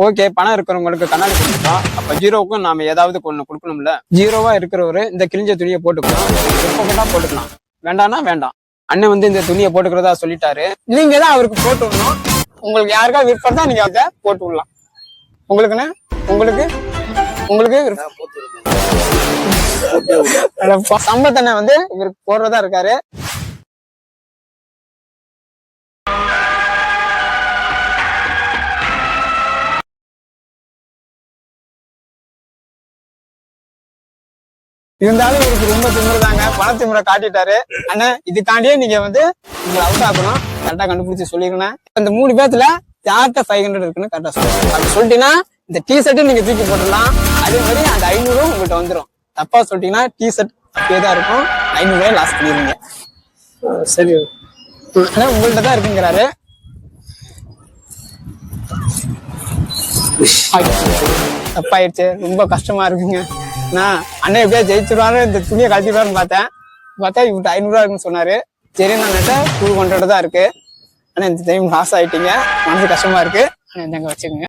Okay, பணம் இருக்கிறவங்களுக்கு கண்ணாடி கொடுத்துட்டோம். அப்ப ஜீரோவுக்கும் நாம ஏதாவது ஒண்ணு கொடுக்கணும்ல. ஜீரோவா இருக்கிறவரு இந்த கிழிஞ்ச துணியை போட்டுக்கலாம். எப்ப கேட்டா போட்டுக்கலாம், வேண்டாம்னா வேண்டாம். அண்ணன் வந்து இந்த துணியை போட்டுக்கிறதா சொல்லிட்டாரு. நீங்க தான் அவருக்கு போட்டு விடணும். உங்களுக்கு யாருக்கா விருப்பம் தான் நீங்க அதை போட்டு விடலாம். உங்களுக்குன்னு உங்களுக்கு சம்பத்தனை வந்து இவருக்கு போடுறதா இருக்காரு. இருந்தாலும் இவருக்கு ரொம்ப திமுறதாங்க, பணத்திமுறை காட்டிட்டாரு. அண்ணா இதுக்காண்டியே நீங்க வந்து உங்களை அவுட் ஆகணும், கரெக்டா கண்டுபிடிச்சு சொல்லிருக்கேன். அந்த 3 பேத்துல யார்கிட்ட 500 இருக்குன்னு கரெக்டா சொல்லுங்க. அப்படி சொல்லிட்டீங்கன்னா இந்த டிஷர்ட்டும் நீங்க தூக்கி போட்டுடலாம். அதே மாதிரி அந்த 500 உங்கள்கிட்ட வந்துடும். தப்பா சொல்லிட்டீங்கன்னா டிஷர்ட் அப்படியே தான் இருக்கும், 500 லாஸ் பண்ணிடுவீங்க. சரி, ஆனா உங்கள்கிட்ட தான் இருக்குங்கிறாரு. தப்பாயிடுச்சு, ரொம்ப கஷ்டமா இருக்குங்க. நான் அண்ணன் எப்படியா ஜெயிச்சிருவாரு, இந்த துணியை கழட்டிடுவாருன்னு பார்த்தா இவர்கிட்ட 500 இருக்குன்னு சொன்னாரு. சரி, நான் 200 தான் இருக்கு. ஆனா இந்த டைம் லாஸ் ஆயிட்டீங்க, மனசு கஷ்டமா இருக்கு. ஆனா இந்தாங்க வச்சுக்கோங்க.